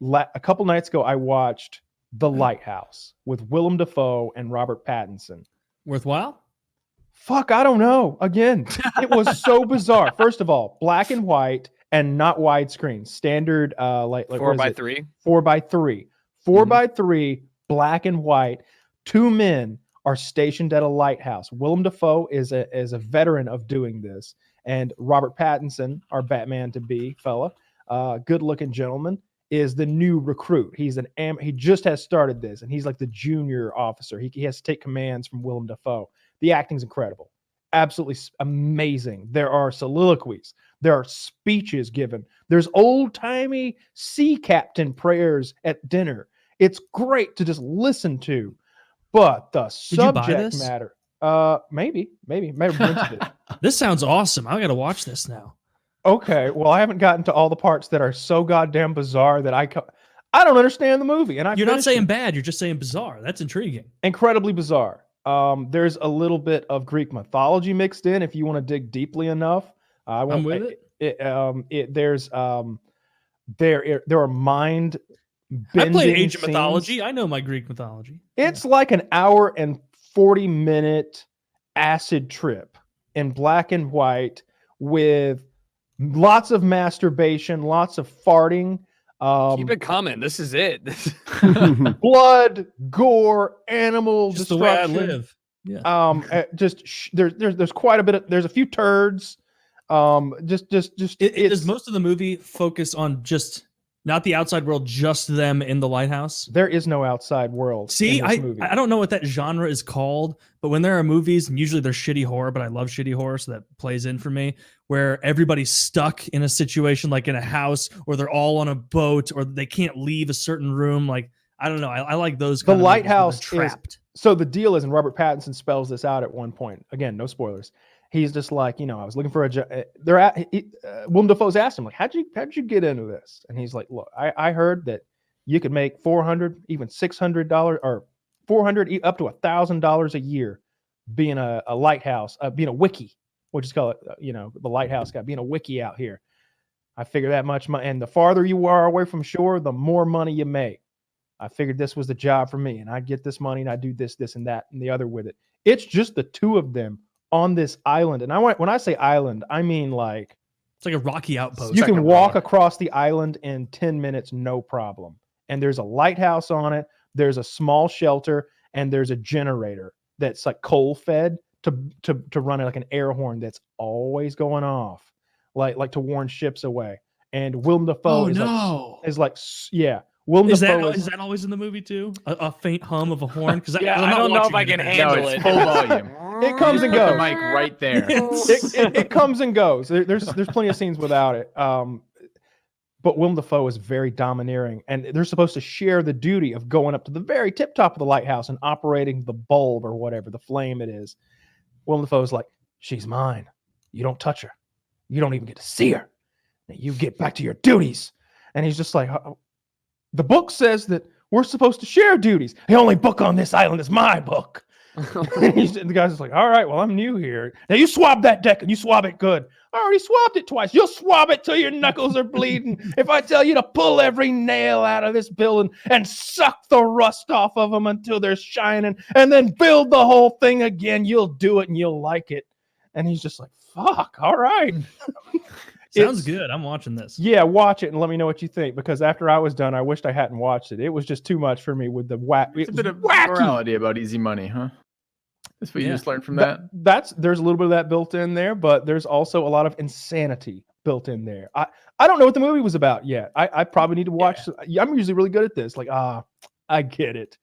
A couple nights ago, I watched The Lighthouse with Willem Dafoe and Robert Pattinson. Worthwhile? Fuck, I don't know. Again, it was so bizarre. First of all, black and white and not widescreen. Standard, like 4x3. 4x3. 4x3, black and white. Two men are stationed at a lighthouse. Willem Dafoe is a veteran of doing this, and Robert Pattinson, our Batman to be fella, good-looking gentleman, is the new recruit. He just has started this, and he's like the junior officer. He has to take commands from Willem Dafoe. The acting's incredible, absolutely amazing. There are soliloquies, there are speeches given. There's old-timey sea captain prayers at dinner. It's great to just listen to, but the subject matter. Maybe rented it. This sounds awesome. I got to watch this now. Okay, well, I haven't gotten to all the parts that are so goddamn bizarre that I don't understand the movie. And you're not saying bad, you're just saying bizarre. That's intriguing. Incredibly bizarre. There's a little bit of Greek mythology mixed in if you want to dig deeply enough. I'm with it. There are mind I played Age scenes. of Mythology. I know my Greek mythology. It's like an hour and 40-minute acid trip in black and white with lots of masturbation, lots of farting. Keep it coming. This is it. Blood, gore, animal just destruction. The way I live. Yeah. There's quite a bit of, there's a few turds. Does most of the movie focus on just not the outside world, just them in the lighthouse? There is no outside world. See, I don't know what that genre is called, but when there are movies, and usually they're shitty horror, but I love shitty horror, so that plays in for me, where everybody's stuck in a situation like in a house, or they're all on a boat, or they can't leave a certain room. Like, I don't know. I like those kind of Lighthouse trapped. So the deal is, and Robert Pattinson spells this out at one point. Again, no spoilers. He's just like, I was looking for a job. Willem Dafoe's asked him, like, how'd you get into this? And he's like, look, I heard that you could make $400, even $600, or $400 up to $1,000 a year being a lighthouse, being a wiki. We'll just call it, the lighthouse guy, being a wiki out here. I figure that much money, and the farther you are away from shore, the more money you make. I figured this was the job for me, and I get this money, and I do this, and that, and the other with it. It's just the two of them on this island. And when I say island, I mean like it's like a rocky outpost. You can walk across the island in 10 minutes, no problem. And there's a lighthouse on it. There's a small shelter, and there's a generator that's like coal fed to run it, like an air horn that's always going off, like to warn ships away. And Willem Dafoe is like, yeah. Is that always in the movie too? A faint hum of a horn? Because I don't know if I can handle it. Full volume. It comes and goes. The mic right there. It comes and goes. There's plenty of scenes without it. But Willem Dafoe is very domineering, and they're supposed to share the duty of going up to the very tip top of the lighthouse and operating the bulb or whatever, the flame it is. Willem Dafoe's like, she's mine. You don't touch her. You don't even get to see her. Now you get back to your duties. And he's just like, the book says that we're supposed to share duties. The only book on this island is my book. And the guy's just like, all right, well, I'm new here. Now you swab that deck, and you swab it good. I already swabbed it twice. You'll swab it till your knuckles are bleeding. If I tell you to pull every nail out of this building and suck the rust off of them until they're shining and then build the whole thing again, you'll do it and you'll like it. And he's just like, fuck, all right. Sounds good. I'm watching this. Yeah, watch it and let me know what you think, because after I was done, I wished I hadn't watched it. It was just too much for me with the whack. It's a bit of morality about easy money, huh? That's what you just learned from that? There's a little bit of that built in there, but there's also a lot of insanity built in there. I don't know what the movie was about yet. I probably need to watch. Yeah. I'm usually really good at this. Like, I get it.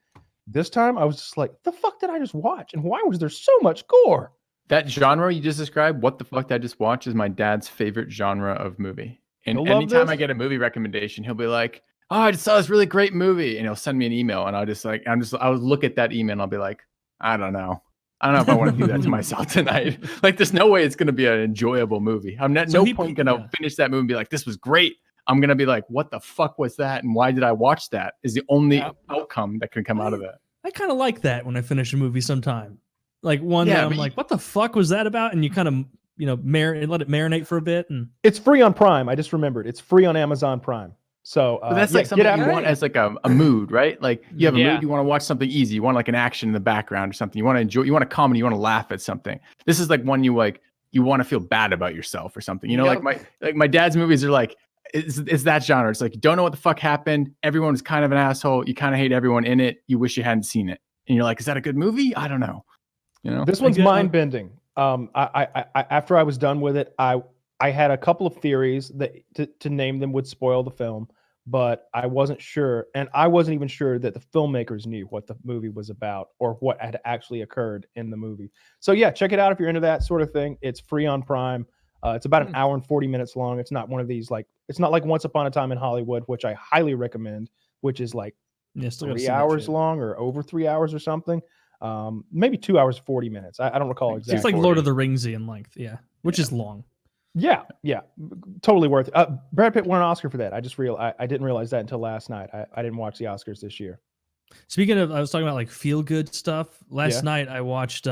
This time I was just like, the fuck did I just watch? And why was there so much gore? That genre you just described, what the fuck did I just watch, is my dad's favorite genre of movie. And anytime I get a movie recommendation, he'll be like, oh, I just saw this really great movie. And he'll send me an email, and I would look at that email and I'll be like, I don't know if I want to do that to myself tonight. Like, there's no way it's going to be an enjoyable movie. I'm not point going to finish that movie and be like, this was great. I'm going to be like, what the fuck was that? And why did I watch that? Is the only outcome that can come out of that. I kind of like that when I finish a movie sometime. Like one that I'm like, what the fuck was that about? And you kind of, let it marinate for a bit. And it's free on Prime. I just remembered. It's free on Amazon Prime. So but that's yeah, like something Get you Out. want as like a mood, right? Like you have a Yeah. mood, you want to watch something easy, you want like an action in the background or something. You want to enjoy, you want a comedy, you want to laugh at something. This is like one you want to feel bad about yourself or something. You know, Yep. like my dad's movies are like it's that genre. It's like you don't know what the fuck happened. Everyone's kind of an asshole. You kind of hate everyone in it. You wish you hadn't seen it. And you're like, is that a good movie? I don't know. You know, This one's mind bending. I after I was done with it, I had a couple of theories that to name them would spoil the film, but I wasn't sure, and I wasn't even sure that the filmmakers knew what the movie was about or what had actually occurred in the movie. So yeah, check it out if you're into that sort of thing. It's free on Prime. It's about an hour and 40 minutes long. It's not one of these it's not like Once Upon a Time in Hollywood, which I highly recommend, which is like 3 hours long or over 3 hours or something. Maybe 2 hours 40 minutes. I don't recall exactly. It's like Lord of the Ringsy in length, which is long. Yeah, totally worth it. Brad Pitt won an Oscar for that. I didn't realize that until last night. I didn't watch the Oscars this year. Speaking of, I was talking about like feel good stuff. Last night I watched